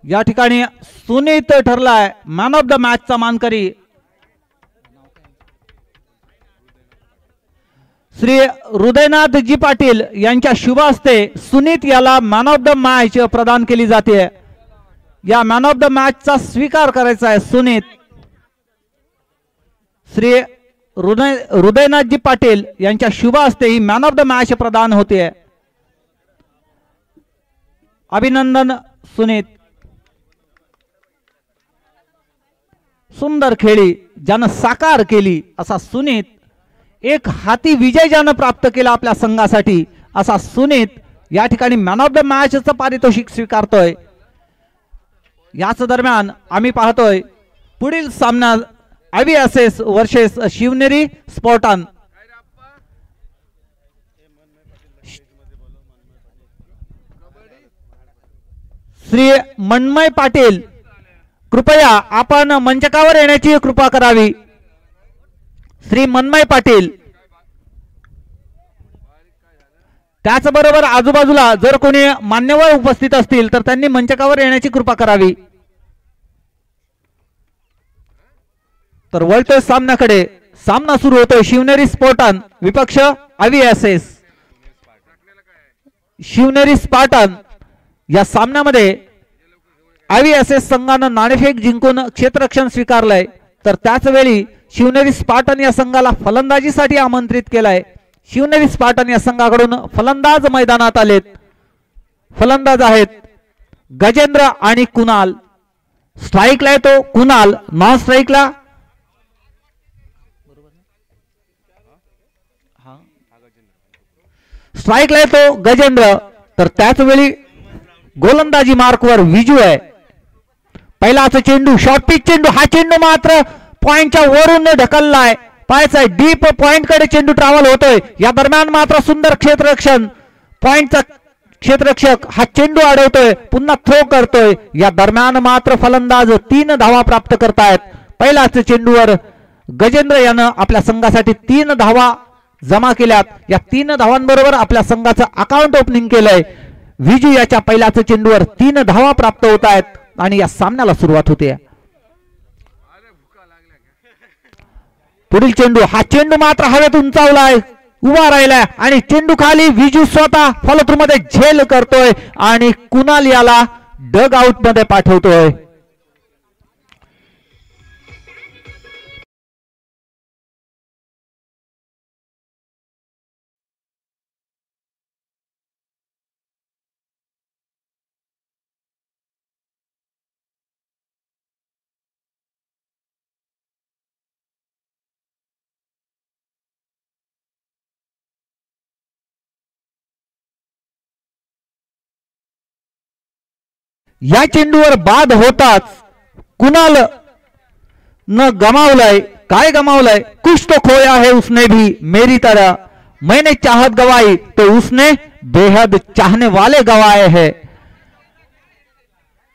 या ठिकाणी सुनीत ठरलाय मॅन ऑफ द मॅचचा मानकरी। श्री हृदयनाथजी पाटील यांच्या शुभ हस्ते सुनीत याला मॅन ऑफ द मॅच प्रदान केली जाते। या मॅन ऑफ द मॅचचा स्वीकार करायचा आहे सुनीत। श्री हृदयनाथजी पाटील यांच्या शुभ हस्ते he man of the match प्रदान होते। अभिनंदन सुनीत। सुंदर खेळी ज्यानं साकार केली असा सुनीत, एक हाती विजय ज्यानं प्राप्त केला आपल्या संघासाठी असा सुनीत या ठिकाणी मॅन ऑफ द मॅचचं पारितोषिक स्वीकारतोय। याच दरम्यान आम्ही पाहतोय पुढील सामना IVSS वर्सेस शिवनेरी स्पोर्टन। श्री मनमय पाटील कृपया आपण मंचकावर येण्याची कृपा करावी। श्री मनमय पाटील, त्याचबरोबर आजूबाजूला जर कोणी मान्यवर उपस्थित असतील तर त्यांनी मंचकावर येण्याची कृपा करावी। तर वळतोय सामन्याकडे। सामना सुरू होतोय शिवनेरी स्पोर्टन विपक्ष IVSS। शिवनेरी स्पार्टन या सामन्यामध्ये IVSS संघानं नाणेफेक जिंकून क्षेत्ररक्षण स्वीकारलंय, तर त्याच वेळी शिवनेरी स्पार्टन या संघाला फलंदाजीसाठी आमंत्रित केलाय। शिवनेरी स्पार्टन या संघाकडून फलंदाज मैदानात आलेत। फलंदाज आहेत गजेंद्र आणि कुणाल। स्ट्राईकला येतो कुणाल, नॉन स्ट्राईकला स्ट्राईकला येतो गजेंद्र। तर त्याच वेळी गोलंदाजी मार्कवर विजू आहे। पहिलाच चेंडू शॉर्ट पिच चेंडू, हा चेंडू मात्र पॉइंटच्या वरून ढकललाय। पाहायचा डीप पॉइंट कडे चेंडू ट्रॅव्हल होतोय। या दरम्यान मात्र सुंदर क्षेत्ररक्षण, पॉइंटचा क्षेत्ररक्षक हा चेंडू अडवतोय, पुन्हा थ्रो करतोय। या दरम्यान मात्र फलंदाज 3 धावा प्राप्त करतायत। पहिल्याच चेंडूवर गजेंद्र यानं आपल्या संघासाठी 3 धावा जमा केल्यात। या 3 धावांबरोबर आपल्या संघाचं अकाउंट ओपनिंग केलंय। विजू याच्या पहिल्याच चेंडूवर 3 धावा प्राप्त होत आहेत आणि या सामन्याला सुरुवात होते। पुढील चेंडू, हा चेंडू मात्र हवेत उंचावलाय, उभा राहिलाय आणि चेंडू खाली विजू स्वतः फॉलोथ्रू मध्ये झेल करतोय आणि कुणाल याला डग आउट मध्ये पाठवतोय। या चेंडूवर बाद होताच कुणाल न गमावलाय, काय गमावलाय, कुछ तो खोया है उसने भी मेरी तरह, मैंने चाहत गवाई तो उसने बेहद चाहने वाले गवाए है।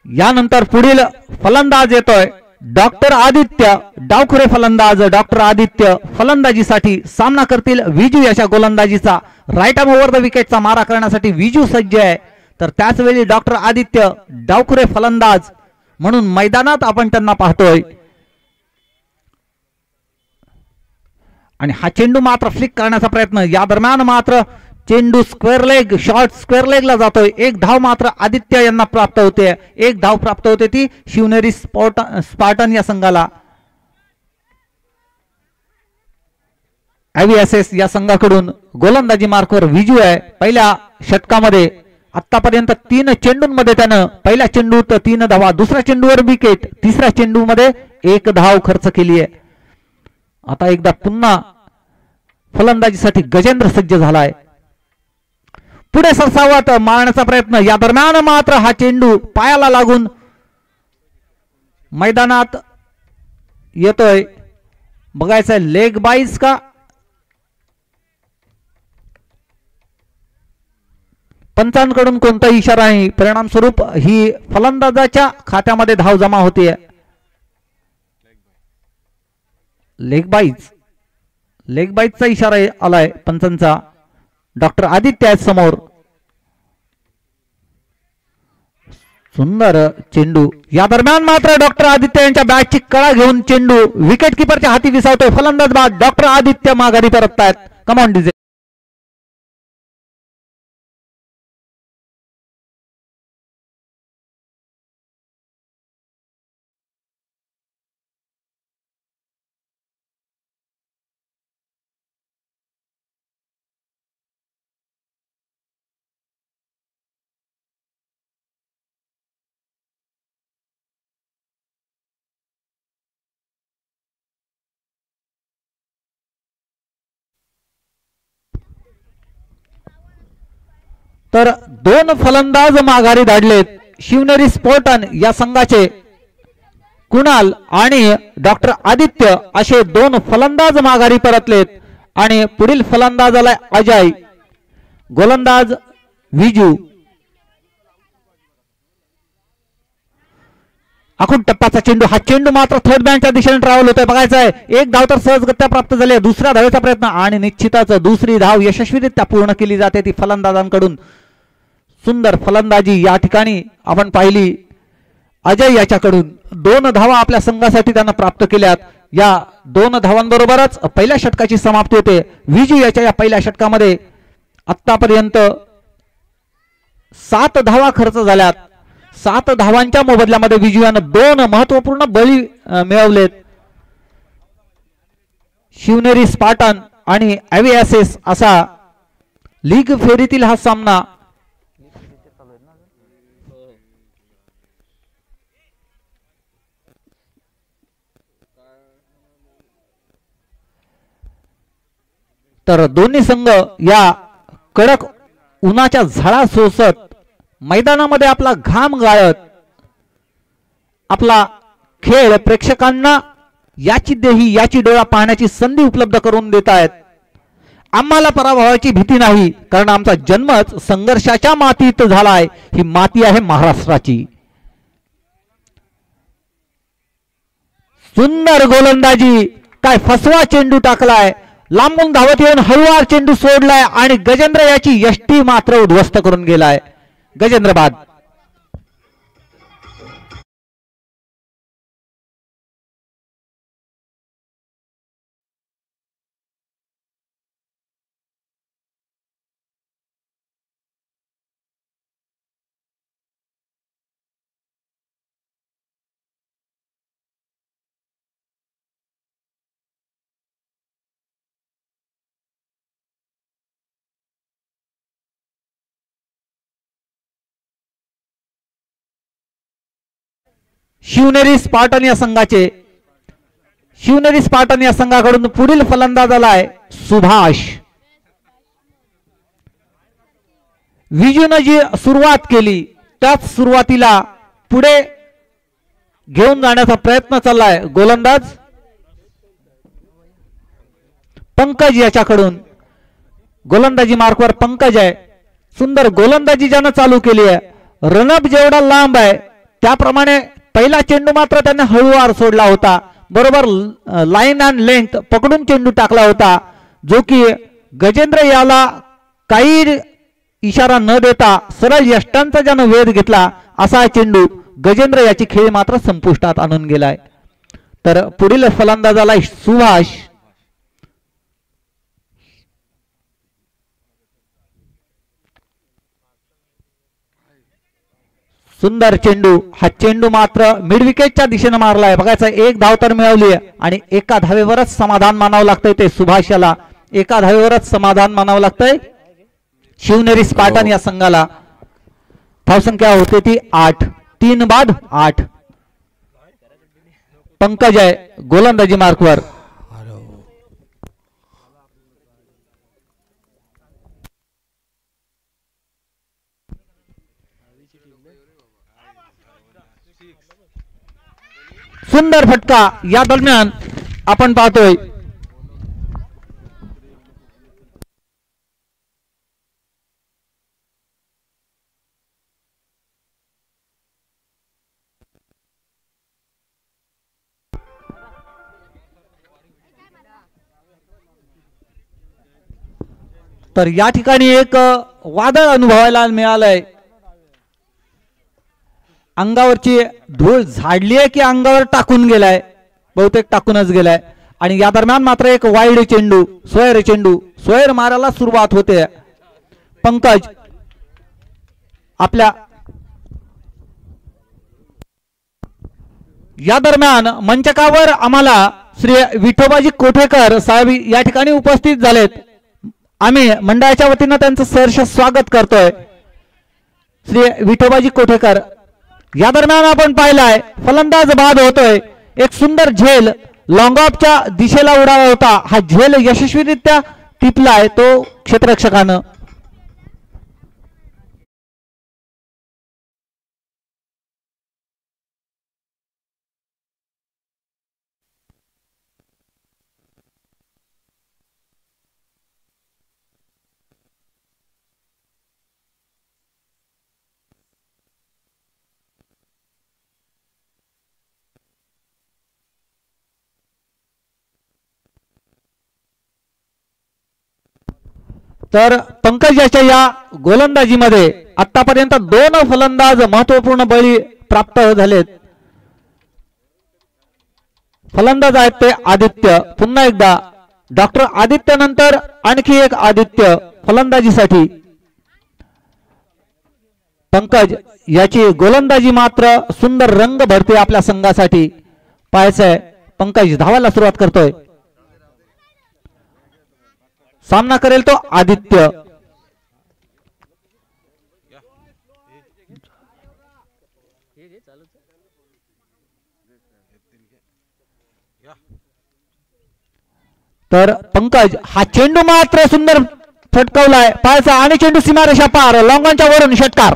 यानंतर पुढील फलंदाज येतोय डॉक्टर आदित्य, डावखुरे फलंदाज डॉक्टर आदित्य फलंदाजीसाठी सामना करतील विजू याच्या गोलंदाजीचा। राईट आर्म ओव्हर द विकेटचा मारा करण्यासाठी विजू सज्ज आहे, तर त्याच वेळी डॉक्टर आदित्य डावखुरे फलंदाज म्हणून मैदानात आपण त्यांना पाहतोय। आणि हा चेंडू मात्र फ्लिक करण्याचा प्रयत्न, या दरम्यान मात्र चेंडू स्क्वेअर लेग, शॉर्ट स्क्वेअर लेगला जातोय। 1 धाव मात्र आदित्य यांना प्राप्त होते। 1 धाव प्राप्त होते ती शिवनेरी स्पार्टन या संघाला। IVSS या संघाकडून गोलंदाजी मार्कवर विजू आहे। पहिल्या षटकामध्ये आतापर्यंत 3 चेंडूंमध्ये त्यानं पहिल्या चेंडूत 3 धावा, दुसऱ्या चेंडूवर विकेट, तिसऱ्या चेंडूमध्ये 1 धाव खर्च केली आहे। आता एकदा पुन्हा फलंदाजीसाठी गजेंद्र सज्ज झालाय। पुढे सरसावत मारण्याचा प्रयत्न, या दरम्यान मात्र हा चेंडू पायाला लागून मैदानात येतोय। बघायचंय लेग बाईज का पंचांकडून कोणताही इशारा नाही, परिणाम स्वरूप ही फलंदाजाच्या खात्यामध्ये धाव जमा होते। लेग बाईजचा इशारा आलाय पंचांचा। डॉक्टर आदित्य आहेत समोर. सुंदर चेंडू. या दरम्यान मात्र डॉक्टर आदित्य यांच्या बॅटची कळा घेऊन चेंडू विकेट किपरच्या हाती विसावतोय. फलंदाज बाद. डॉक्टर आदित्य माघारी परततायत. Come on DJ. तर दोन फलंदाज माघारी धाडलेत. शिवनेरी स्पोर्टन या संघाचे कुणाल आणि डॉक्टर आदित्य असे दोन फलंदाज माघारी परतलेत आणि पुढील फलंदाजाला अजय, गोलंदाज विजू. आखून टप्प्याचा चेंडू. हा चेंडू मात्र थर्ड बँकच्या दिशेने ट्रॅव्हल होतोय. बघायचं आहे. एक धाव तर सहजगत्या प्राप्त झाली. दुसऱ्या धावेचा प्रयत्न आणि निश्चितच दुसरी धाव यशस्वीरित्या पूर्ण केली जाते ती फलंदाजांकडून. सुंदर फलंदाजी या ठिकाणी आपण पाहिली अजय याच्याकडून. 2 धावा आपल्या संघासाठी त्यांना प्राप्त केल्यात. या 2 धावांबरोबरच पहिल्या षटकाची समाप्ती होते. विजू याच्या या पहिल्या षटकामध्ये आतापर्यंत 7 धावा खर्च झाल्यात. 7 धावांच्या मोबदल्यामध्ये विजू यानं 2 महत्वपूर्ण बळी मिळवलेत. शिवनेरी स्पार्टन आणि एव्हिएसेस असा लीग फेरीतील हा सामना तर दोन्ही संघ या कडक उन्हाच्या झळा सोसत मैदानामध्ये आपला घाम गाळत आपला खेळ प्रेक्षकांना याची देही याची डोळा पाहण्याची संधी उपलब्ध करून देत आहेत. आम्हाला पराभवाची भीती नाही, कारण आमचा जन्मच संघर्षाच्या मातीत झालाय. ही माती आहे महाराष्ट्राची. सुंदर गोलंदाजी. काय फसवा चेंडू टाकलाय. लांबून धावत येऊन हळूवार चेंडू सोडलाय आणि गजेंद्र याची यष्टी मात्र उद्ध्वस्त करून गेलाय. गजेंद्र बाद. शिवनेरी स्पार्टन या संघाकडून पुढील फलंदाज आलाय सुभाष. विजून जी सुरुवात केली त्याच सुरुवातीला पुढे घेऊन जाण्याचा प्रयत्न चाललाय गोलंदाज पंकज याच्याकडून. गोलंदाजी मार्कवर पंकज आहे. सुंदर गोलंदाजी ज्यानं चालू केली आहे. रनअप जेवढा लांब आहे त्याप्रमाणे पहिला चेंडू मात्र त्याने हळूवार सोडला होता. बरोबर लाईन अँड लेंथ पकडून चेंडू टाकला होता, जो की गजेंद्र याला काही इशारा न देता सरळ यष्टांचा ज्यानं वेध घेतला असा चेंडू गजेंद्र याची खेळी मात्र संपुष्टात आणून गेलाय. तर पुढील फलंदाजाला सुभाष. सुंदर चेंडू. हा चेंडू मात्र मिड विकेटच्या दिशेने मारलाय. बघायचा. 1 धाव तर मिळवली आणि एका धावेवरच समाधान मानावं लागतंय. ते सुभाष याला एका धावेवरच समाधान मानावं लागतंय. शिवनेरी स्पार्टन या संघाला धावसंख्या होते ती 8. 3 बाद 8. पंकज आहे गोलंदाजी मार्कवर. सुंदर फटका. या दरम्यान आपण पाहतोय तर या ठिकाणी एक वादळ अनुभवायला मिळालंय. अंगावरची धूळ झाडली आहे की अंगावर टाकून गेलाय? बहुतेक टाकूनच गेलाय. आणि या दरम्यान मात्र एक वाईड चेंडू, सोयर मारायला सुरुवात होते. पंकज आपल्या या दरम्यान मंचकावर आम्हाला श्री विठोबाजी कोठेकर साहेब या ठिकाणी उपस्थित झालेत. आम्ही मंडळाच्या वतीनं त्यांचं सहर्ष स्वागत करतोय. श्री विठोबाजी कोठेकर. या दरम्यान आपण पाहिलाय फलंदाज बाद होतोय. एक सुंदर झेल लॉंग ऑफच्या दिशेला उडाला होता. हा झेल यशस्वीरित्या टिपलाय तो क्षेत्ररक्षकानं. तर पंकज याच्या या गोलंदाजीमध्ये आतापर्यंत 2 फलंदाज महत्वपूर्ण बळी प्राप्त झालेत. फलंदाज आहेत ते आदित्य. पुन्हा एकदा डॉक्टर आदित्य नंतर आणखी एक आदित्य फलंदाजीसाठी. पंकज याची गोलंदाजी मात्र सुंदर रंग भरते आपल्या संघासाठी. पाहायचंय पंकज धावायला सुरुवात करतोय. सामना करेल तो आदित्य. तर पंकज हा चेंडू मात्र सुंदर फटकावलाय पायाचा आणि चेंडू सीमारेषा पार लॉंगॉनच्या वरून षटकार.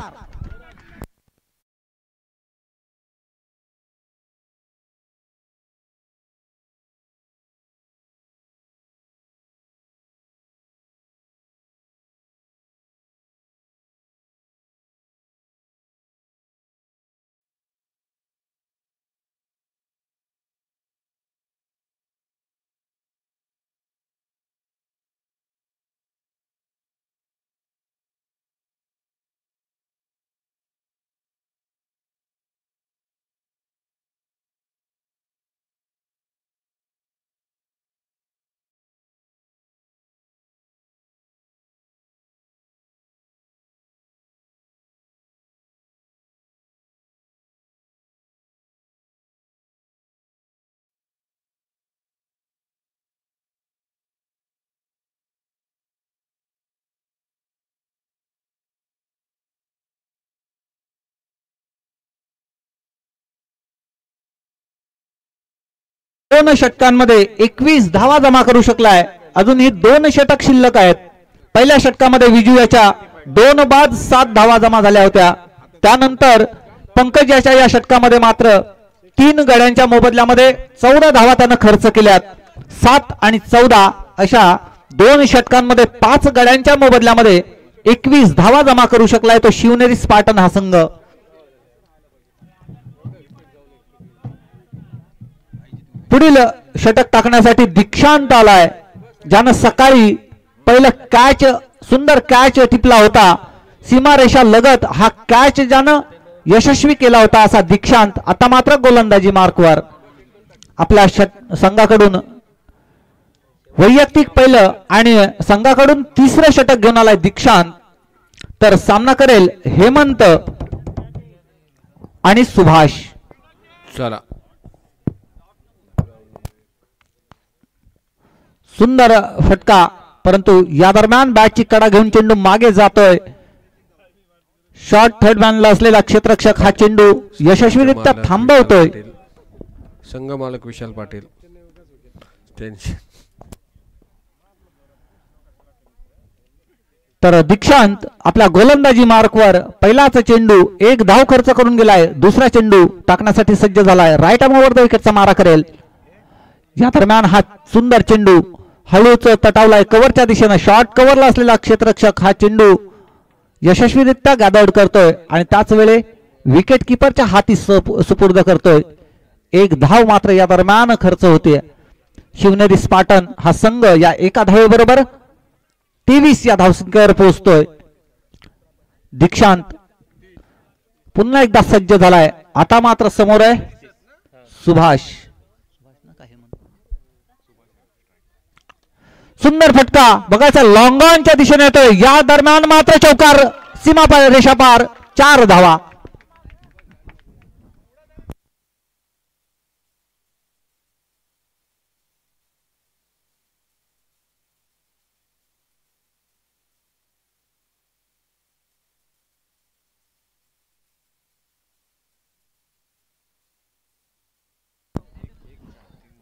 दोन षटकांमध्ये 21 धावा जमा करू शकलाय. अजूनही 2 षटक शिल्लक आहेत. पहिल्या षटकामध्ये विजू याच्या 2 बाद 7 धावा जमा झाल्या होत्या. त्यानंतर पंकज याच्या या षटकामध्ये मात्र 3 गड्यांच्या मोबदल्यामध्ये 14 धावा त्यानं खर्च केल्यात. 7 आणि 14 अशा 2 षटकांमध्ये 5 गड्यांच्या मोबदल्यामध्ये 21 धावा जमा करू शकलाय तो शिवनेरी स्पार्टन हा संघ. पुढील षटक टाकण्यासाठी दीक्षांत आलाय, ज्यानं सकाळी पहिलं कॅच सुंदर कॅच टिपला होता सीमारेषा लगत. हा कॅच ज्यानं यशस्वी केला होता असा दीक्षांत आता मात्र गोलंदाजी मार्कवर. आपल्या संघाकडून वैयक्तिक पहिलं आणि संघाकडून 3रं षटक घेऊन आलाय दीक्षांत. तर सामना करेल हेमंत आणि सुभाष. चला सुंदर फटका, परंतु या दरम्यान बॅटची कडा घेऊन चेंडू मागे जातोय. शॉर्ट थर्ड मॅनला असलेला क्षेत्ररक्षक हा चेंडू यशस्वीरित्या थांबवतोय. संघ मालक विशाल पाटील. तर दीक्षांत आपल्या गोलंदाजी मार्कवर पहिलाच चेंडू 1 धाव खर्च करून गेलाय. दुसरा चेंडू टाकण्यासाठी सज्ज झालाय. राईट आर्म ओव्हर द विकेटचा मारा करेल. या दरम्यान हा सुंदर चेंडू हळूच तटावलाय कव्हरच्या दिशेनं. शॉर्ट कव्हरला असलेला क्षेत्ररक्षक हा चेंडू यशस्वीरित्या गॅदर्ड करतोय आणि त्याच वेळे विकेट किपरच्या हाती सुपूर्द करतोय. 1 धाव मात्र या दरम्यान खर्च होते. शिवनेरी स्पार्टन हा संघ या एका धावेबरोबर 23 या धावसंख्येवर पोहोचतोय. दीक्षांत पुन्हा एकदा सज्ज झालाय. आता मात्र समोर आहे सुभाष. सुंदर फटका बघायचा लॉंग ऑनच्या दिशेने येतोय. या दरम्यान मात्र चौकार सीमा रेषा पार. 4 धावा.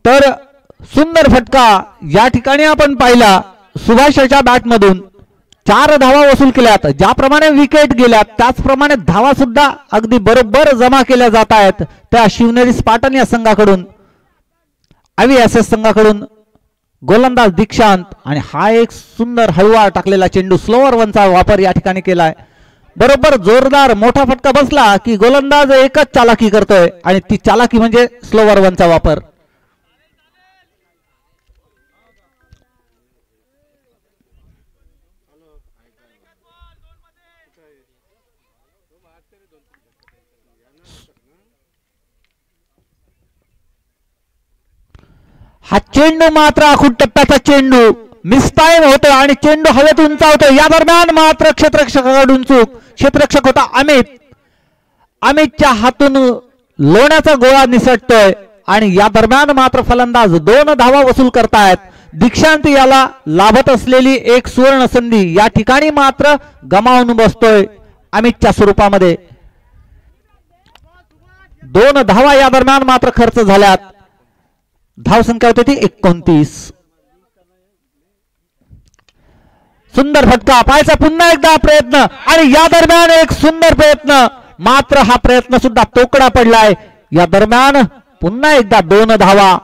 तर सुंदर फटका या ठिकाणी आपण पाहिला सुभाषच्या बॅट मधून. 4 धावा वसूल केल्यात. ज्याप्रमाणे विकेट गेल्यात त्याचप्रमाणे धावा सुद्धा अगदी बरोबर जमा केल्या जात आहेत त्या शिवनेरी स्पार्टन या संघाकडून. IVSS संघाकडून गोलंदाज दीक्षांत आणि हा एक सुंदर हळूवार टाकलेला चेंडू स्लोअर वनचा वापर या ठिकाणी केलाय. बरोबर जोरदार मोठा फटका बसला की गोलंदाज एकच चालाकी करतोय आणि ती चालाकी म्हणजे स्लोअर वनचा वापर. हा चेंडू मात्र आखूड टप्प्याचा चेंडू मिस टाइम होतो आणि चेंडू हवेत उंचावतो. या दरम्यान मात्र क्षेत्ररक्षकाकडून चूक. क्षेत्ररक्षक होता अमित. अमितच्या हातून लोण्याचा गोळा निसटतोय आणि या दरम्यान मात्र फलंदाज 2 धावा वसूल करतायत. दीक्षांत याला लाभत असलेली एक सुवर्ण संधी या ठिकाणी मात्र गमावून बसतोय अमितच्या स्वरूपामध्ये. 2 धावा या दरम्यान मात्र खर्च झाल्यात. धावसंख्या होती ती 29. सुंदर फटका पाहायचा पुन्हा एकदा प्रयत्न आणि या दरम्यान एक सुंदर प्रयत्न मात्र हा प्रयत्न सुद्धा तोकडा पडलाय. या दरम्यान पुन्हा एकदा 2 धावा.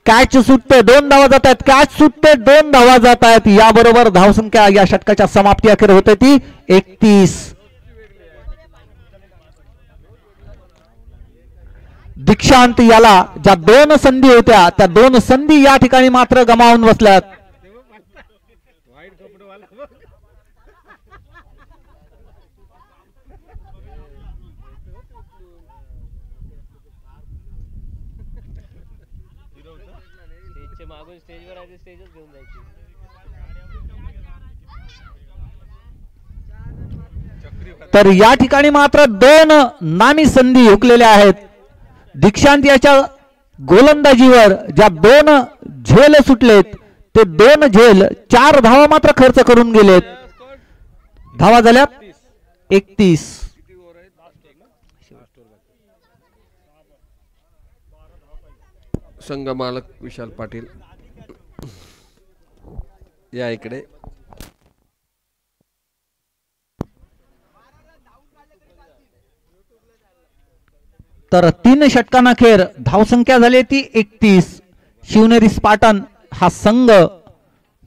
कॅच सुटते 2 धावा जात आहेत. कॅच सुटते 2 धावा जात आहेत. याबरोबर धावसंख्या या षटकाच्या समाप्ती अखेर होते ती 31. दीक्षांत याला ज्या 2 संधी होत्या त्या 2 संधी या ठिकाणी मात्र गमावून बसल्यात. तर या ठिकाणी मात्र 2 नामी संधी हुकलेल्या आहेत. दीक्षांत याच्या गोलंदाजीवर ज्या 2 झेल सुटलेत ते 2 झेल 4 धावा मात्र खर्च करून गेलेत. धावा झाल्यात 31. संघ मालक विशाल पाटील या इकडे. तर 3 षटकांअखेर धावसंख्या झाली ती 31. शिवनेरी स्पार्टन हा संघ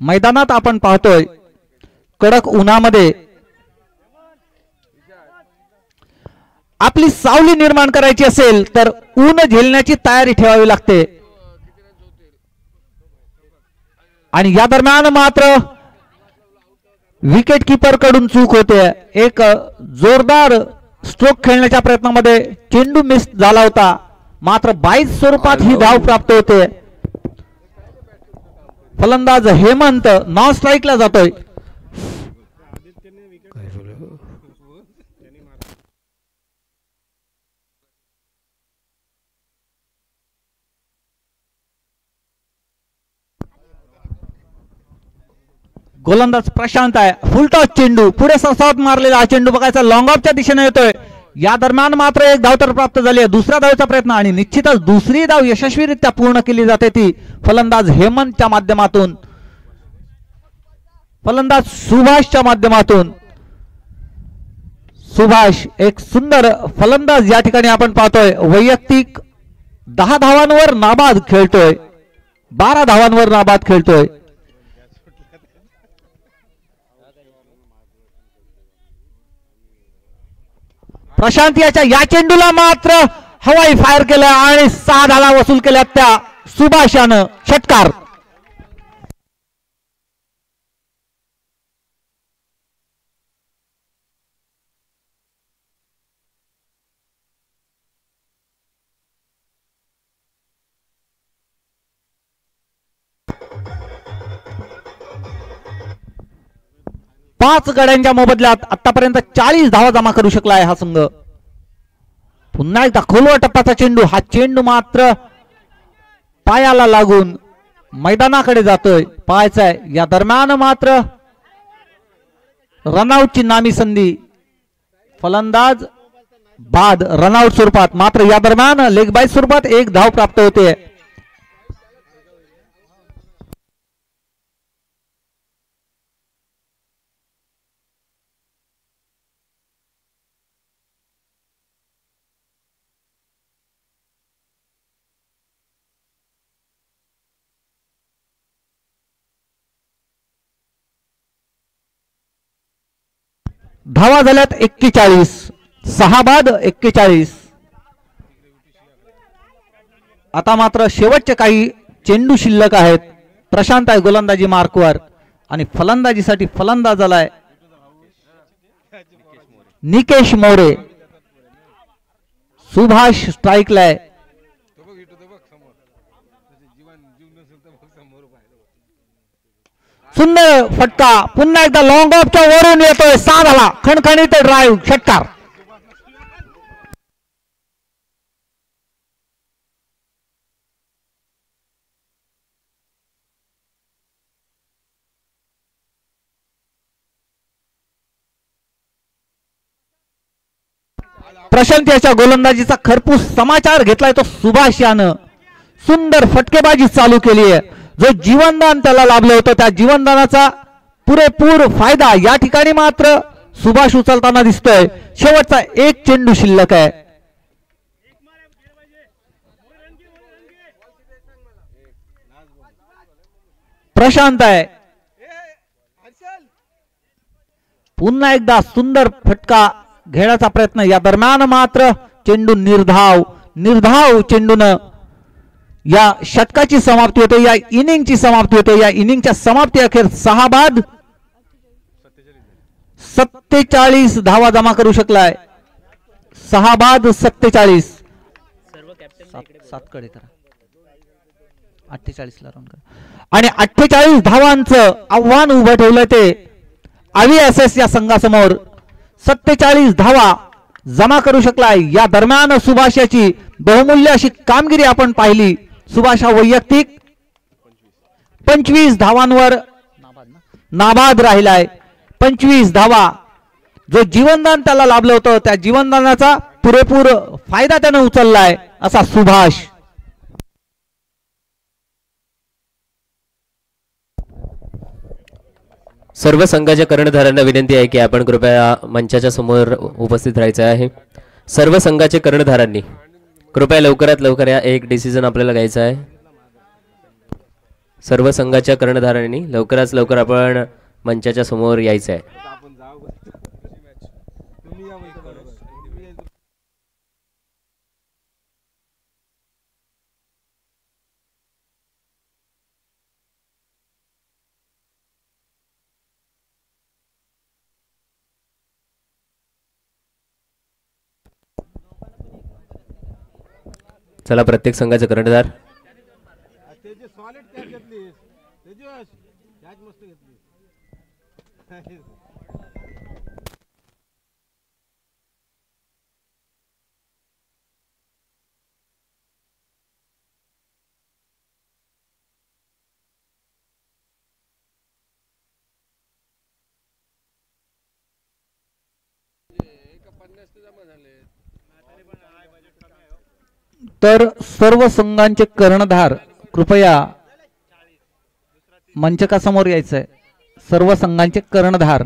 मैदानात आपण पाहतोय कडक उन्हामध्ये आपली सावली निर्माण करायची असेल तर ऊन झेलण्याची तयारी ठेवावी लागते. आणि या दरम्यान मात्र विकेट किपर कडून चूक होते. एक जोरदार स्ट्रोक खेळण्याच्या प्रयत्नामध्ये चेंडू मिस झाला होता मात्र 22 स्वरूपात ही धाव प्राप्त होते. फलंदाज हेमंत नॉन स्ट्राईकला जातोय. गोलंदाज प्रशांत आहे. फुलटॉस चेंडू पुढे सरसावत मारलेला हा चेंडू बघायचा लॉंग ऑफच्या दिशेने येतोय. या दरम्यान मात्र एक धाव तर प्राप्त झाली आहे. दुसऱ्या धावेचा प्रयत्न आणि निश्चितच दुसरी धाव यशस्वीरित्या पूर्ण केली जाते ती फलंदाज हेमंतच्या माध्यमातून. फलंदाज सुभाषच्या माध्यमातून. सुभाष एक सुंदर फलंदाज या ठिकाणी आपण पाहतोय. वैयक्तिक 10 धावांवर नाबाद खेळतोय. 12 धावांवर नाबाद खेळतोय. प्रशांत याच्या या चेंडूला मात्र हवाई फायर केलं आणि 6 धावा वसूल केल्या त्या सुभाषानं. षटकार. 5 गड्यांच्या मोबदल्यात आतापर्यंत 40 धावा जमा करू शकला आहे हा संघ. पुन्हा एकदा खोलवर टप्प्याचा चेंडू, हा चेंडू मात्र पायाला लागून मैदानाकडे जातोय. पाहायचा आहे या दरम्यान मात्र रनआउटची नामी संधी. फलंदाज बाद रनआउट स्वरूपात, मात्र या दरम्यान लेग बाय स्वरूपात 1 धाव प्राप्त होते. धावा झाल्यात 41, 6 बाद 41. आता मात्र शेवटचे काही चेंडू शिल्लक आहेत. प्रशांत आहे गोलंदाजी मार्कवर आणि फलंदाजीसाठी फलंदाज आलाय निकेश मोरे. सुभाष स्ट्राईकला आहे. सुंदर फटका, पुन्हा एकदा लॉंग ऑफच्या वरून येतोय. 6 झाला, खणखणीत ड्राईव्ह, षटकार. प्रशांत याच्या गोलंदाजीचा खरपूस समाचार घेतलाय तो सुभाष यानं. सुंदर फटकेबाजी चालू केली आहे. जो जीवनदान त्याला लाभलं होतं त्या जीवनदानाचा पुरेपूर फायदा या ठिकाणी मात्र सुभाष उचलताना दिसतोय. शेवटचा 1 चेंडू शिल्लक आहे. प्रशांत आहे. पुन्हा एकदा सुंदर फटका घेण्याचा प्रयत्न. या दरम्यान मात्र चेंडू निर्धाव चेंडून या षटकाची समाप्ती होते, या इनिंगची समाप्ती होते. या इनिंगच्या समाप्ती अखेर 6 बाद 47 धावा जमा करू शकलाय. 6 बाद 47. 7 कडे करा, 48 ला रन करा आणि 48 धावांचं आव्हान उभं ठेवलं ते IVSS या संघासमोर. 47 धावा जमा करू शकलाय. या दरम्यान सुभाष याची बहुमूल्य अशी कामगिरी आपण पाहिली. सुभाष हा वैयक्तिक 25 धावांवर नाबाद राहिलाय. 25 धावा. जो जीवनदान त्याला लाभलं होतं त्या जीवनदानाचा पुरेपूर फायदा त्याने उचललाय असा सुभाष. सर्व संघाच्या कर्णधारांना विनंती आहे की आपण कृपया मंचाच्या समोर उपस्थित राहायचं आहे. सर्व संघाचे कर्णधारांनी कृपया लवकरात लवकर या. एक डिसिजन आपल्याला घ्यायचा आहे. सर्व संघाच्या कर्णधारांनी लवकरात लवकर आपण मंचाच्या समोर यायचं आहे. चला प्रत्येक संघाचे कर्णधार. तर सर्व संघांचे कर्णधार कृपया मंचकासमोर यायचंय. सर्व संघांचे कर्णधार.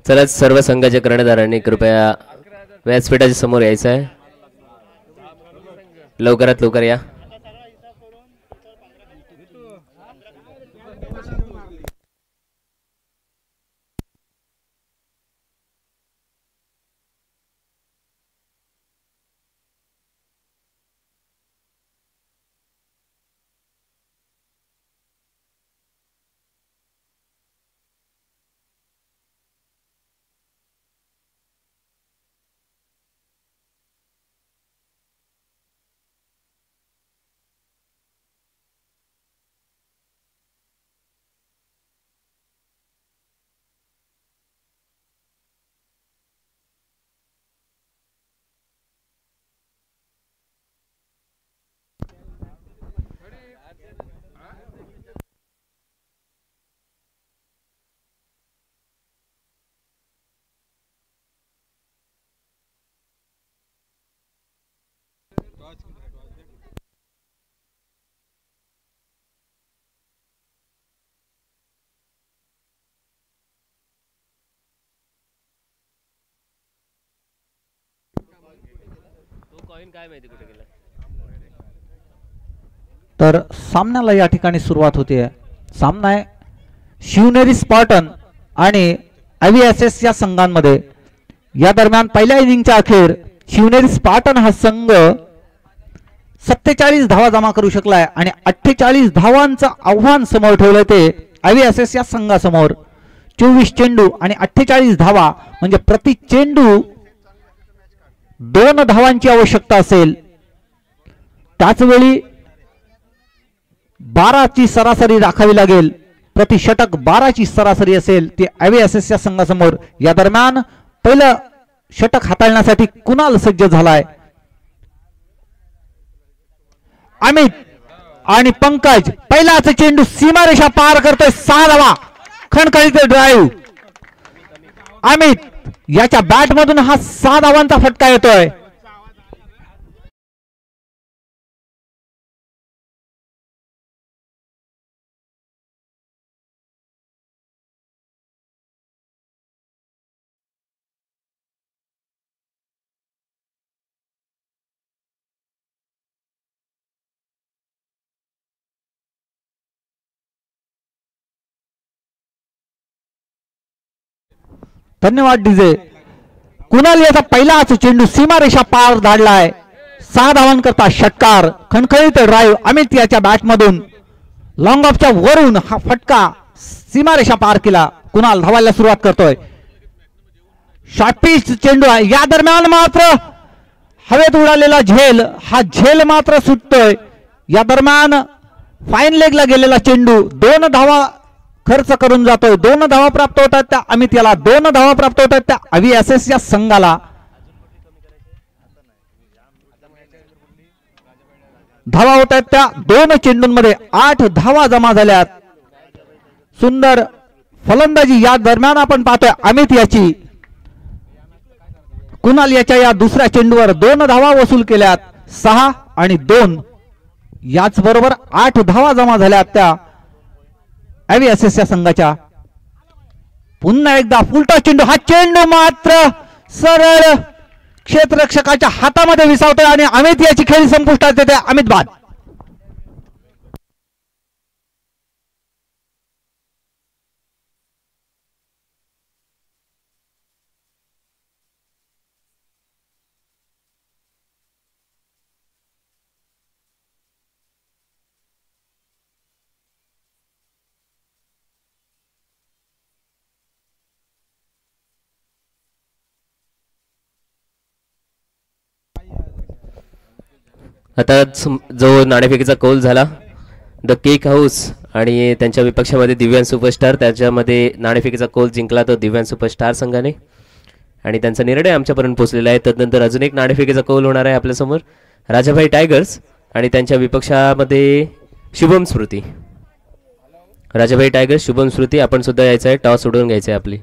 चला सर्व संघाच्या कर्णधारांनी कृपया व्यासपीठाच्या समोर यायचं आहे. लवकरात लवकर या. तर सामन्याला या ठिकाणी सुरुवात होते. सामना आहे शिवनेरी स्पार्टन आणि IVSS या संघांमध्ये. या दरम्यान पहिल्या इनिंगच्या अखेर शिवनेरी स्पार्टन हा संघ 47 धावा जमा करू शकलाय आणि 48 धावांचं आव्हान समोर ठेवलं ते IVSS या संघासमोर. 24 चेंडू आणि 48 धावा म्हणजे प्रति चेंडू 2 धावांची आवश्यकता असेल. त्याचवेळी 12ची सरासरी राखावी लागेल. प्रति षटक 12ची सरासरी असेल ती IVSS या संघासमोर. या दरम्यान पहिलं षटक हाताळण्यासाठी कुणाल सज्ज झालाय. अमित आणि पंकज पहिलाच चेंडू सीमारेषा पार करतोय. 6 धावा खणखणीत ड्राईव्ह. अमित याच्या बॅट मधून हा 6 धावांचा फटका येतोय. धन्यवाद डीजे. कुणाल याचा पहिलाच चेंडू सीमारेषा पार धाडलाय. 6 धावांकरता षटकार. खणखणीत ड्राईव्ह अमित याच्या बॅट मधून लॉंग ऑफच्या वरून हा फटका सीमारेषा पार केला. कुणाल धावायला सुरुवात करतोय. शॉर्ट पिच चेंडू आहे. या दरम्यान मात्र हवेत उडालेला झेल हा झेल मात्र सुटतोय. या दरम्यान फाईन लेगला गेलेला चेंडू 2 धावा खर्च करून जातोय. 2 धावा प्राप्त होतात त्या अमित याला. 2 धावा प्राप्त होतात त्या IVSS या संघाला. धावा होत आहेत त्या 2 चेंडूंमध्ये. 8 धावा जमा झाल्यात. सुंदर फलंदाजी या दरम्यान आपण पाहतोय अमित याची. कुणाल याच्या या दुसऱ्या चेंडूवर 2 धावा वसूल केल्यात. 6 आणि 2 याच बरोबर 8 धावा जमा झाल्यात त्या IVSS या संघाच्या. पुन्हा एकदा फुलटा चेंडू. हा चेंडू मात्र सरळ क्षेत्ररक्षकाच्या हातामध्ये विसावतोय आणि अमित याची खेळी संपुष्टात येते. अमित बाद. आता जो नाणेफेकीचा कौल झाला द केक हाऊस आणि त्यांच्या विपक्षामध्ये दिव्यांग सुपरस्टार, त्याच्यामध्ये नाणेफेकीचा कौल जिंकला तो दिव्यांग सुपरस्टार संघाने आणि त्यांचा निर्णय आमच्यापर्यंत पोहोचलेला आहे. तदनंतर अजून एक नाणेफेकीचा कौल होणार आहे आपल्यासमोर. राजाभाई टायगर्स आणि त्यांच्या विपक्षामध्ये शुभम स्मृती. राजाभाई टायगर्स, शुभम स्मृती, आपण सुद्धा यायचं आहे. टॉस उडवून घ्यायचं आहे आपली.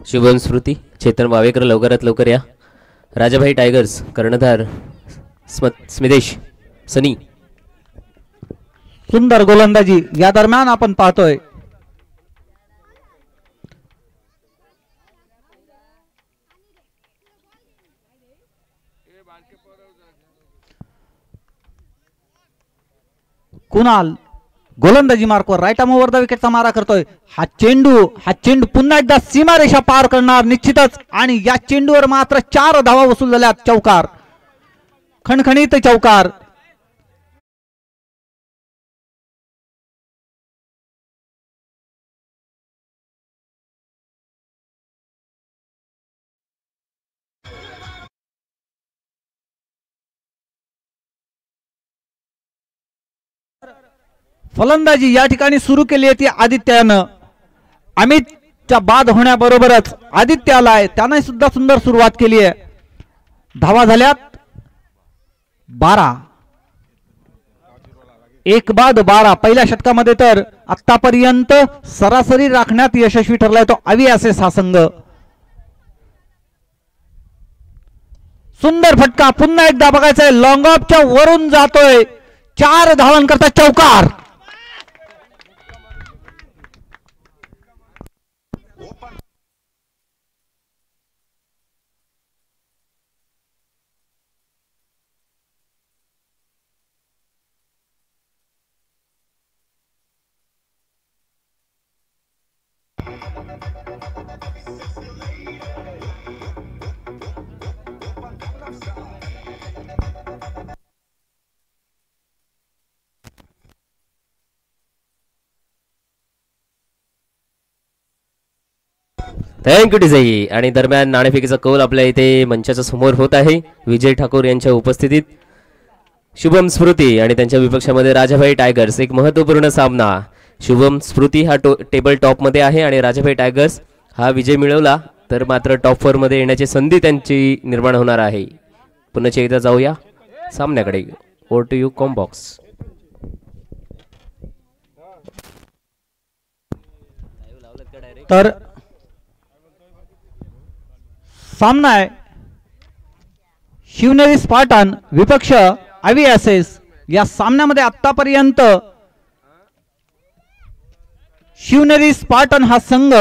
शुभम स्मृती, चेतन वावेकर लवकरात लवकर या. राजाभाई टायगर्स, कर्णधार स्मिदेश सनी. सुंदर गोलंदाजी या दरम्यान आपण पाहतोय. कुणाल गोलंदाजी मार्कवर राईट आर्म ओव्हर द विकेटचा मारा करतोय. हा चेंडू पुन्हा एकदा सीमारेषा पार करणार निश्चितच आणि या चेंडूवर मात्र 4 धावा वसूल झाल्यात. चौकार, खणखणीत चौकार. फलंदाजी या ठिकाणी सुरू केली आहे ती आदित्यानं. अमितच्या बाद होण्याबरोबरच आदित्य आलाय, त्याने सुद्धा सुंदर सुरुवात केली आहे. धावा झाल्यात 12. एक बाद 12. पहिल्या षटकामध्ये तर आतापर्यंत सरासरी राखण्यात यशस्वी ठरलाय तो अवियासेस हा संघ. सुंदर फटका पुन्हा एकदा बघायचंय. लॉंग ऑफच्या वरून जातोय. 4 धावांकरता चौकार. थँक्यू डिझाई. आणि दरम्यान नाणेफेकीचा कौल आपल्या इथे मंचाच्या समोर होत आहे विजय ठाकूर यांच्या उपस्थितीत. शुभम स्मृती आणि त्यांच्या विपक्षामध्ये राजाभाई टायगर्स. एक महत्त्वपूर्ण सामना. शुभम स्मृती हा टेबल टॉप मध्ये आहे आणि राजाभाई टायगर्स हा विजय मिळवला तर मात्र टॉप 4 मध्ये येण्याची संधी त्यांची निर्माण होणार आहे. पुन्हा एकदा जाऊया सामन्याकडे. ओव्हर टू यू कॉम्बॉक्स. तर सामना आहे शिवनेरी स्पार्टन विपक्ष अवियासेस. या सामन्यामध्ये आतापर्यंत शिवनेरी स्पार्टन हा संघ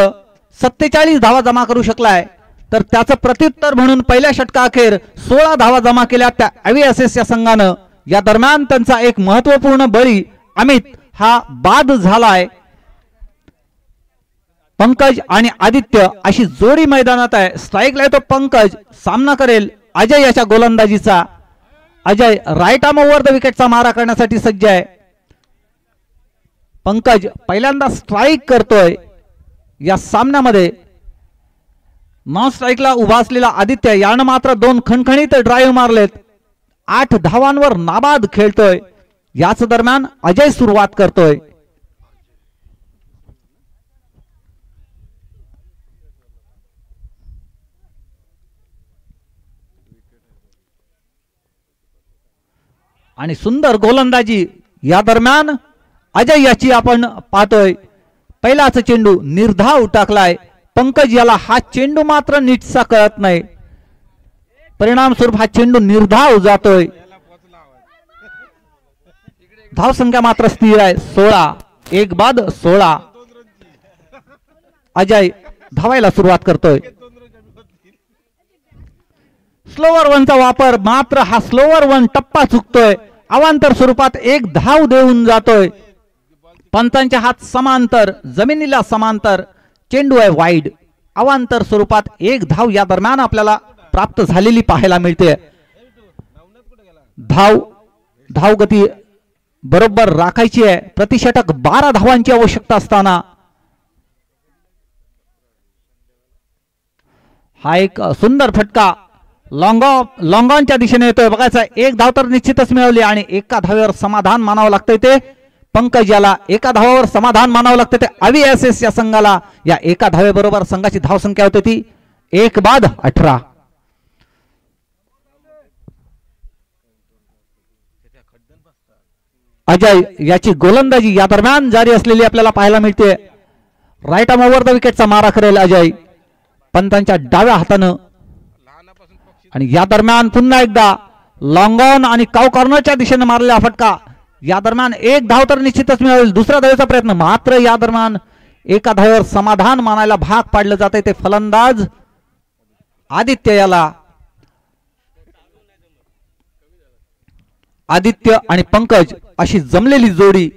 47 धावा जमा करू शकलाय. तर त्याचं प्रत्युत्तर म्हणून पहिल्या षटकाअखेर 16 धावा जमा केल्या त्या अवियासेस या संघानं. या दरम्यान त्यांचा एक महत्वपूर्ण बळी अमित हा बाद झालाय. पंकज आणि आदित्य अशी जोडी मैदानात आहे. स्ट्राईकला येतो पंकज. सामना करेल अजय याच्या गोलंदाजीचा. Ajay right arm over the विकेटचा मारा करण्यासाठी सज्ज आहे. पंकज पहिल्यांदा स्ट्राईक करतोय या सामन्यामध्ये. नॉन स्ट्राईकला उभा असलेला आदित्य यानं मात्र 2 खणखणीत ड्राईव्ह मारलेत. 8 धावांवर नाबाद खेळतोय. याच दरम्यान अजय सुरुवात करतोय. आणि सुंदर गोलंदाजी या दरम्यान अजय याची आपण पाहतोय. पहिलाच चेंडू निर्धाव टाकलाय. पंकज याला हा चेंडू मात्र नीटसा कळत नाही. परिणाम स्वरूप हा चेंडू निर्धाव जातोय. धाव संख्या मात्र स्थिर आहे 16. एक बाद 16. अजय धावायला सुरुवात करतोय. स्लोवर वनचा वापर मात्र हा स्लोवर वन टप्पा चुकतोय. अवांतर स्वरूपात एक धाव देऊन जातोय. पंचांच्या हात समांतर जमिनीला समांतर. चेंडू आहे वाईड. अवांतर स्वरूपात एक धाव या दरम्यान आपल्याला प्राप्त झालेली पाहायला मिळते. धाव गती बरोबर राखायची आहे. प्रतिषटक 12 धावांची आवश्यकता असताना हा एक सुंदर फटका लॉंग ऑनच्या दिशेने येतोय. बघायचा एक धाव तर निश्चितच मिळवली आणि एका धावेवर समाधान मानावं लागतंय. ते पंकज याला एका धावावर समाधान मानावं लागतं. ते अवियासेस या संघाला या एका धावेबरोबर संघाची धाव संख्या होती ती 1 बाद 18. अजय याची गोलंदाजी या दरम्यान जारी असलेली आपल्याला पाहायला मिळते. राईट आर्म ओव्हर द विकेटचा मारा करेल अजय पंतांच्या डाव्या हातानं. आणि या दरम्यान पुन्हा एकदा लॉंग ऑन आणि काउ कॉर्नरच्या दिशेने मारलेला फटका. या दरम्यान एक धाव तर निश्चितच मिळेल. दुसऱ्या धावेचा प्रयत्न मात्र या दरम्यान एका धावेवर समाधान मानायला भाग पाडलं जाते. ते फलंदाज आदित्य याला. आदित्य आणि पंकज अशी जमलेली जोडी.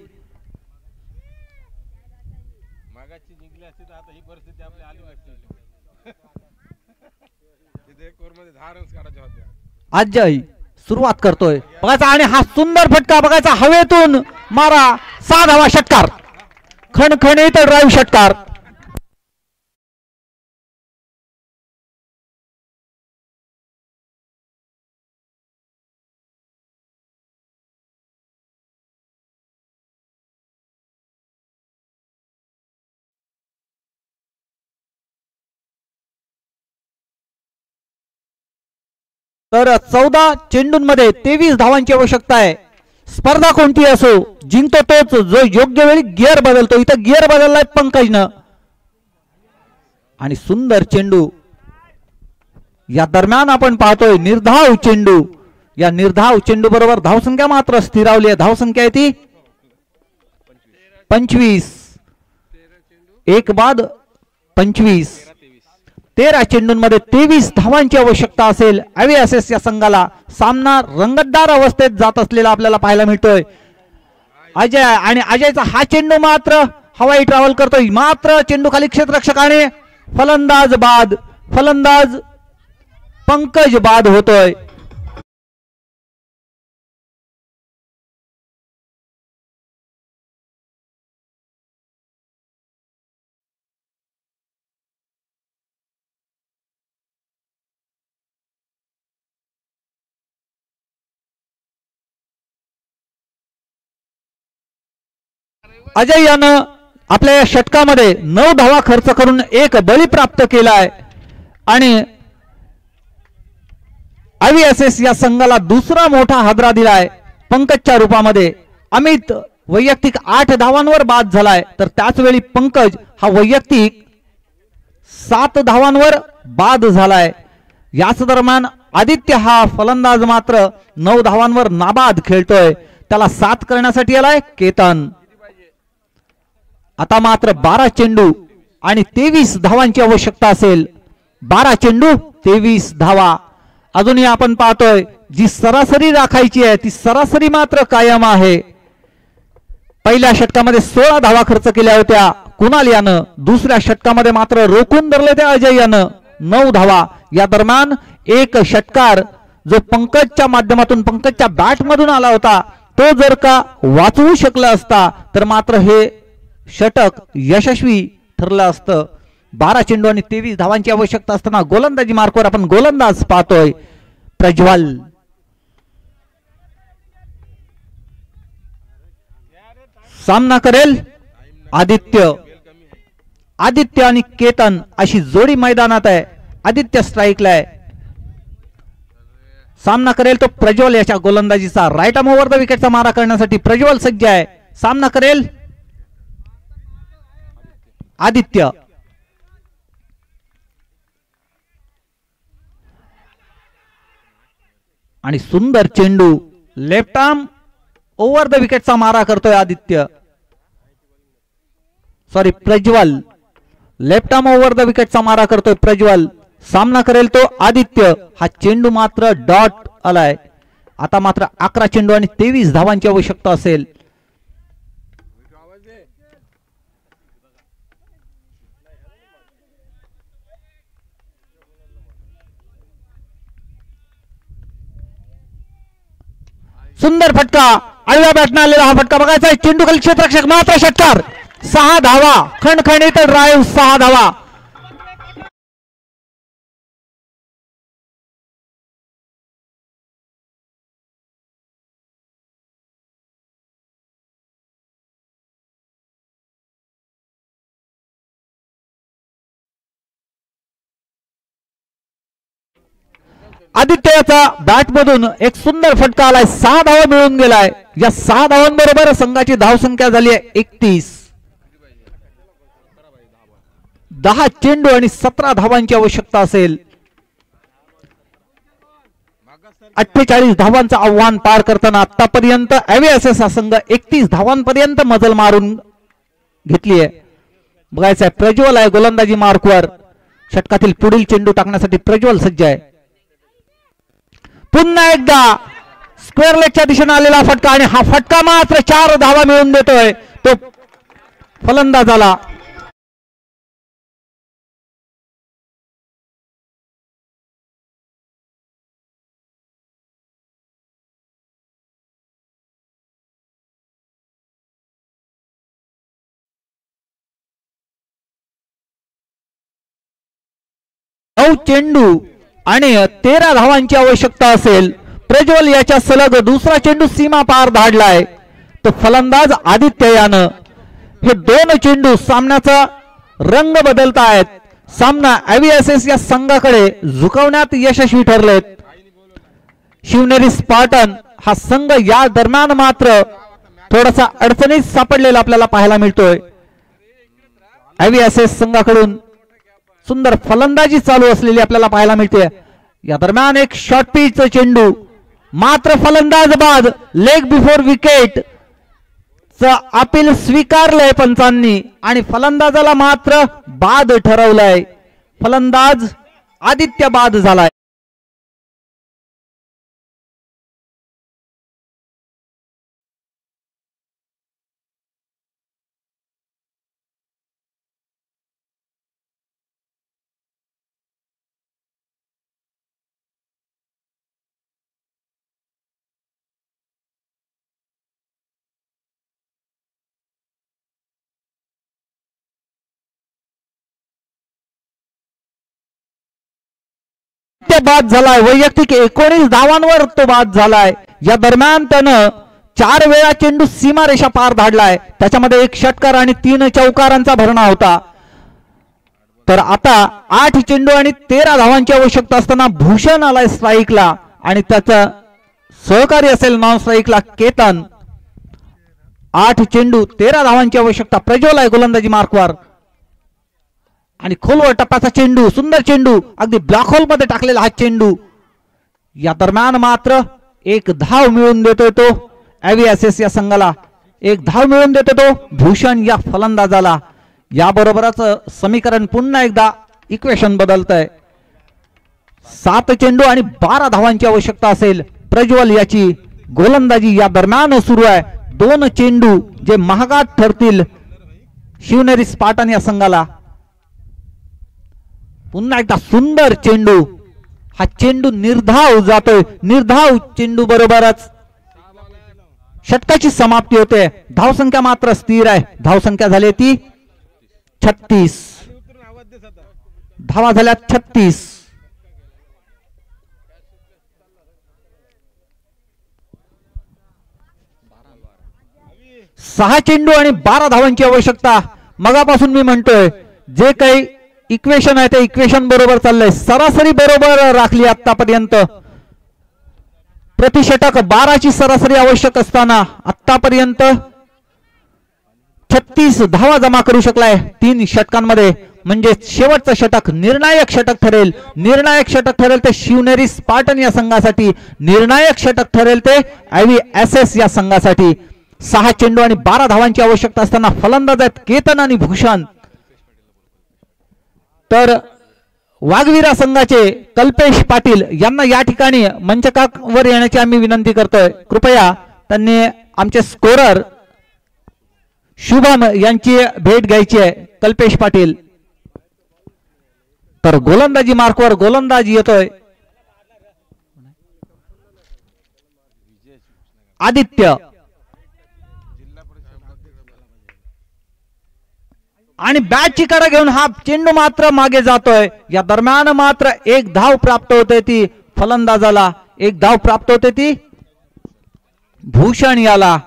अजय सुरुवात करतोय बघायचा आणि हा सुंदर फटका बघायचा हवेतून मारा. 6 धावा षटकार. खणखणीत ड्राईव्ह षटकार. तर 14 चेंडूंमध्ये 23 धावांची आवश्यकता आहे. स्पर्धा कोणती असो जिंकतो तोच जो योग्य वेळी गिअर बदलतो. इथं गिअर बदललाय पंकजनं आणि सुंदर चेंडू. या दरम्यान आपण पाहतोय निर्धाव चेंडू. या निर्धाव चेंडू बरोबर धावसंख्या मात्र स्थिरावली आहे. धावसंख्या आहे ती 25. एक बाद 25. 13 चेंडूंमध्ये 23 धावांची आवश्यकता असेल अॅव्हिएसेस या संघाला. सामना रंगतदार अवस्थेत जात असलेला आपल्याला पाहायला मिळतोय. अजय आणि अजयचा हा चेंडू मात्र हवाई ट्रॅव्हल करतोय. मात्र चेंडू खाली क्षेत्ररक्षकाने फलंदाज बाद. फलंदाज पंकज बाद होतोय. अजय यानं आपल्या या षटकामध्ये 9 धावा खर्च करून एक बळी प्राप्त केलाय आणि अॅव्हिएसेस या संघाला दुसरा मोठा हादरा दिलाय पंकजच्या रूपामध्ये. अमित वैयक्तिक 8 धावांवर बाद झालाय तर त्याच वेळी पंकज हा वैयक्तिक 7 धावांवर बाद झालाय. याच दरम्यान आदित्य हा फलंदाज मात्र 9 धावांवर नाबाद खेळतोय. त्याला 7 करण्यासाठी आलाय केतन. आता मात्र 12 चेंडू आणि 23 धावांची आवश्यकता असेल. 12 चेंडू 23 धावा. अजूनही आपण पाहतोय जी सरासरी राखायची आहे ती सरासरी मात्र कायम आहे. पहिल्या षटकामध्ये 16 धावा खर्च केल्या होत्या कुणाल यानं. दुसऱ्या षटकामध्ये मात्र रोखून धरले त्या अजय यानं 9 धावा. या दरम्यान एक षटकार जो पंकजच्या माध्यमातून पंकजच्या बॅट मधून आला होता तो जर का वाचवू शकला असता तर मात्र हे षटक यशस्वी ठरलं असतं. 12 चेंडू आणि 23 धावांची आवश्यकता असताना गोलंदाजी मार्कवर आपण गोलंदाज पाहतोय प्रज्वल. सामना करेल आदित्य. आदित्य आणि केतन अशी जोडी मैदानात आहे. आदित्य स्ट्राईकला आहे. सामना करेल तो प्रज्वल याच्या गोलंदाजीचा. राईट आर्म ओव्हर द विकेटचा मारा करण्यासाठी प्रज्वल सज्ज आहे. सामना करेल आदित्य. आणि सुंदर चेंडू लेफ्ट आर्म ओव्हर द विकेटचा मारा करतोय Aditya. Sorry Prajwal. Left arm over the विकेटचा मारा करतोय प्रज्वल. सामना करेल तो आदित्य. हा चेंडू मात्र डॉट आलाय. आता मात्र 11 चेंडू आणि 23 धावांची आवश्यकता असेल. सुंदर फटका. आडव्या बॅटने आलेला हा फटका बघायचा आहे. चेंडू खाली क्षेत्ररक्षक मात्र षटकार. 6 धावा. खणखणीत ड्राईव्ह 6 धावा. आदित्यचा बॅट मधून एक सुंदर फटका आलाय. 6 धावा मिळून गेलाय. या 6 धावांबरोबर संघाची धावसंख्या झाली आहे 31. 10 चेंडू आणि 17 धावांची आवश्यकता असेल. 48 धावांचं आव्हान पार करताना आतापर्यंत अॅव्हिएसेस हा संघ 31 धावांपर्यंत मजल मारून घेतली आहे. बघायचं आहे प्रज्वल आहे गोलंदाजी मार्कवर. षटकातील पुढील चेंडू टाकण्यासाठी प्रज्वल सज्ज आहे. पुन्हा एकदा स्क्वेअर लेगच्या दिशेने आलेला फटका आणि हा फटका मात्र 4 धावा मिळून देतोय तो फलंदाजाला. चेंडू आणि 13 धावांची आवश्यकता असेल. प्रज्वल याच्या सलग दुसरा चेंडू सीमा पार धाडलाय तो फलंदाज आदित्य यानं. हे 2 चेंडू सामन्याचा रंग बदलतायत. सामना अॅव्हिएसेस या संघाकडे झुकवण्यात यशस्वी ठरलेत. शिवनेरी स्पार्टन हा संघ या दरम्यान मात्र थोडासा अडचणीत सापडलेला आपल्याला पाहायला मिळतोय. एव्हीएसएस संघाकडून सुंदर फलंदाजी चालू असलेली आपल्याला पाहायला मिळते. या दरम्यान एक शॉर्ट पिचचा चेंडू, मात्र फलंदाज बाद, लेग बिफोर विकेट च अपील स्वीकारलंय पंचांनी आणि फलंदाजाला मात्र बाद ठरवलंय. फलंदाज आदित्य बाद झालाय. बाद झालाय. वैयक्तिक 19 धावांवर तो बाद झालाय. या दरम्यान त्यानं 4 वेळा चेंडू सीमारेषा पार धाडलाय. त्याच्यामध्ये 1 षटकार आणि 3 चौकारांचा भरणा होता. तर आता 8 चेंडू आणि 13 धावांची आवश्यकता असताना भूषण आलाय स्ट्राईकला आणि त्याचा सहकारी असेल नॉन स्ट्राईकला केतन. 8 चेंडू 13 धावांची आवश्यकता. प्रज्वल आहे गोलंदाजी मार्कवर आणि खोलवर टप्प्याचा चेंडू, सुंदर चेंडू, अगदी ब्लॅक होल मध्ये टाकलेला हा चेंडू. या दरम्यान मात्र 1 धाव मिळवून देतोय तो एव्हीएसएस या संघाला. 1 धाव मिळवून देतो तो भूषण या फलंदाजाला. याबरोबरच समीकरण पुन्हा एकदा इक्वेशन बदलतंय. 7 चेंडू आणि 12 धावांची आवश्यकता असेल. प्रज्वल याची गोलंदाजी या दरम्यान सुरू आहे. 2 चेंडू जे महागात ठरतील शिवनेरी स्पार्टन या संघाला. पुन्हा एकदा सुंदर चेंडू, हा चेंडू निर्धाव जातोय. निर्धाव चेंडू बरोबरच षटकाची समाप्ती होते. धावसंख्या मात्र स्थिर आहे. धावसंख्या झाली ती 36. धावा झाल्या 36. सहा चेंडू आणि 12 धावांची आवश्यकता. मगापासून मी म्हणतोय जे काही इक्वेशन आहे ते इक्वेशन बरोबर चाललंय. सरासरी बरोबर राखली आतापर्यंत. प्रतिषटक 12ची सरासरी आवश्यक असताना आतापर्यंत 36 धावा जमा करू शकलाय 3 षटकांमध्ये. म्हणजे शेवटचं षटक निर्णायक षटक ठरेल. निर्णायक षटक ठरेल ते शिवनेरी स्पार्टन या संघासाठी. निर्णायक षटक ठरेल ते एव्हीएसएस या संघासाठी. 6 चेंडू आणि 12 धावांची आवश्यकता असताना फलंदाज आहेत केतन आणि भूषण. तर वाघवीरा संघाचे कल्पेश पाटील यांना या ठिकाणी मंचकावर येण्याची आम्ही विनंती करतोय. कृपया त्यांनी आमचे स्कोरर शुभम यांची भेट घ्यायची आहे. कल्पेश पाटील. तर गोलंदाजी मार्कवर गोलंदाजी येतोय आदित्य आणि बॅटची कडा घेऊन हा चेंडू मात्र मागे जातोय. या दरम्यान मात्र 1 धाव प्राप्त होते ती फलंदाजाला. 1 धाव प्राप्त होते ती भूषण याला.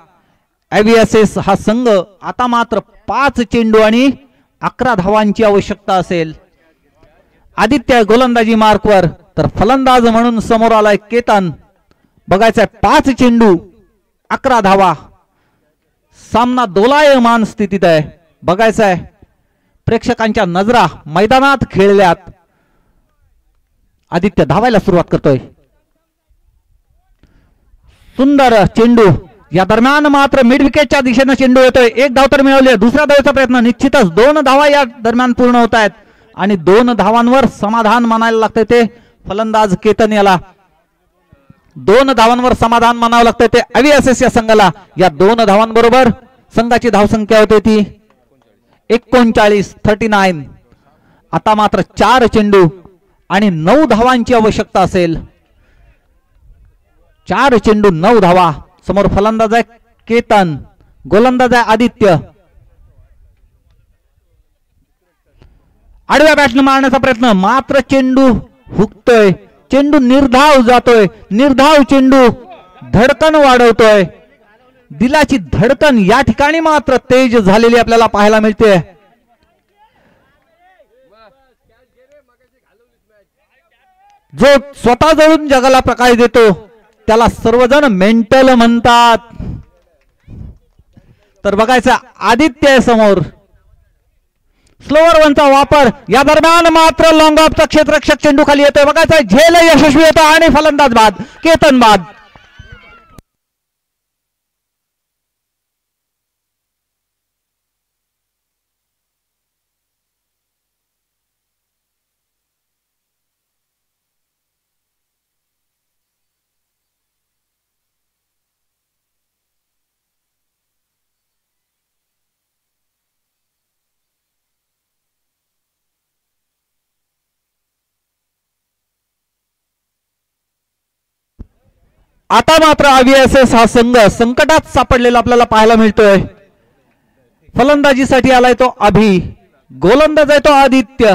एव्हीएसएस हा संघ आता मात्र 5 चेंडू आणि 11 धावांची आवश्यकता असेल. आदित्य गोलंदाजी मार्कवर. तर फलंदाज म्हणून समोर आलाय केतन. बघायचंय 5 चेंडू 11 धावा. सामना दोलायमान स्थितीत आहे. बघायचंय प्रेक्षकांच्या नजरा मैदानात खेळल्यात. आदित्य धावायला सुरुवात करतोय. सुंदर चेंडू. या दरम्यान मात्र मिड विकेटच्या दिशेने चेंडू येतोय. 1 धाव तर मिळवले. दुसऱ्या धावेचा प्रयत्न निश्चितच. 2 धावा या दरम्यान पूर्ण होत आहेत आणि 2 धावांवर समाधान मानायला लागतंय ते फलंदाज केतन याला. 2 धावांवर समाधान मानावं लागतंय ते एव्हीएसएस या संघाला. या 2 धावांबरोबर संघाची धावसंख्या होते ती 39. आता मात्र 4 चेंडू आणि 9 धावांची आवश्यकता असेल. 4 चेंडू 9 धावा. समोर फलंदाज आहे केतन. गोलंदाज आहे आदित्य. आडव्या बॅटने मारण्याचा प्रयत्न. मात्र चेंडू हुकतोय. चेंडू निर्धाव जातोय. निर्धाव चेंडू धडकन वाढवतोय. दिलाची धडकन या ठिकाणी मात्र तेज झालेली आपल्याला पाहायला मिळते. जो स्वतः जळून जगाला प्रकाश देतो त्याला सर्वजण मेंटल म्हणतात. तर बघायचं आदित्य समोर स्लोअर वनचा वापर. या दरम्यान मात्र लॉंग ऑफचा क्षेत्ररक्षक चेंडू खाली येतोय. बघायचं झेल यशस्वी होतो आणि फलंदाज बाद, केतन बाद. आता मात्र IVSS हा संघ संकटात सापडलेला आपल्याला पाहायला मिळतोय. फलंदाजीसाठी आलाय तो अभि, गोलंदाज आहे तो आदित्य.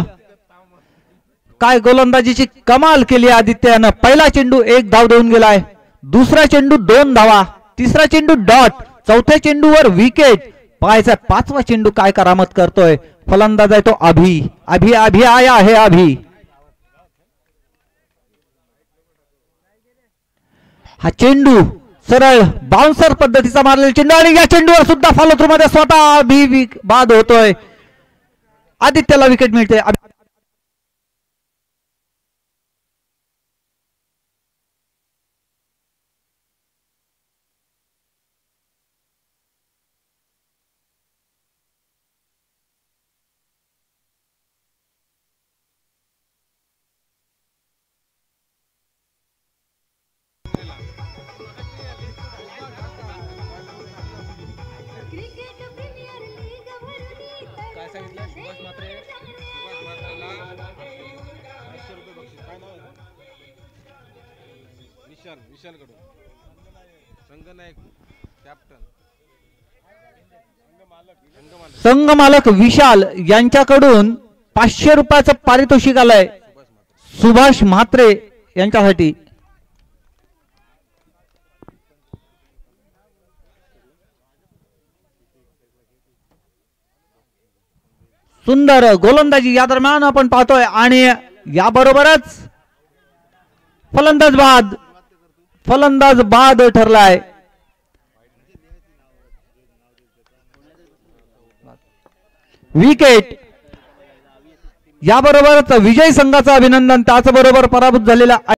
काय गोलंदाजीची कमाल केली आदित्यानं. पहिला चेंडू 1 धाव देऊन गेलाय, दुसरा चेंडू 2 धावा, तिसरा चेंडू डॉट, चौथ्या चेंडूवर विकेट. पाहायचा 5वा चेंडू काय करामत करतोय. फलंदाज आहे तो अभि. अभि अभि आया आहे अभि. हा चेंडू सरळ बाउन्सर पद्धतीचा मारलेला चेंडू आणि या चेंडूवर सुद्धा फॉलो थ्रू मध्ये स्वतः अभि बाद होतोय. आदित्यला विकेट मिळते. संघ मालक विशाल यांच्याकडून 500 रुपयाचं पारितोषिक आलंय सुभाष म्हात्रे यांच्यासाठी. सुंदर गोलंदाजी या दरम्यान आपण पाहतोय आणि याबरोबरच फलंदाज बाद ठरलाय. विकेट. याबरोबरच विजय संघाचं अभिनंदन. त्याचबरोबर पराभूत झालेला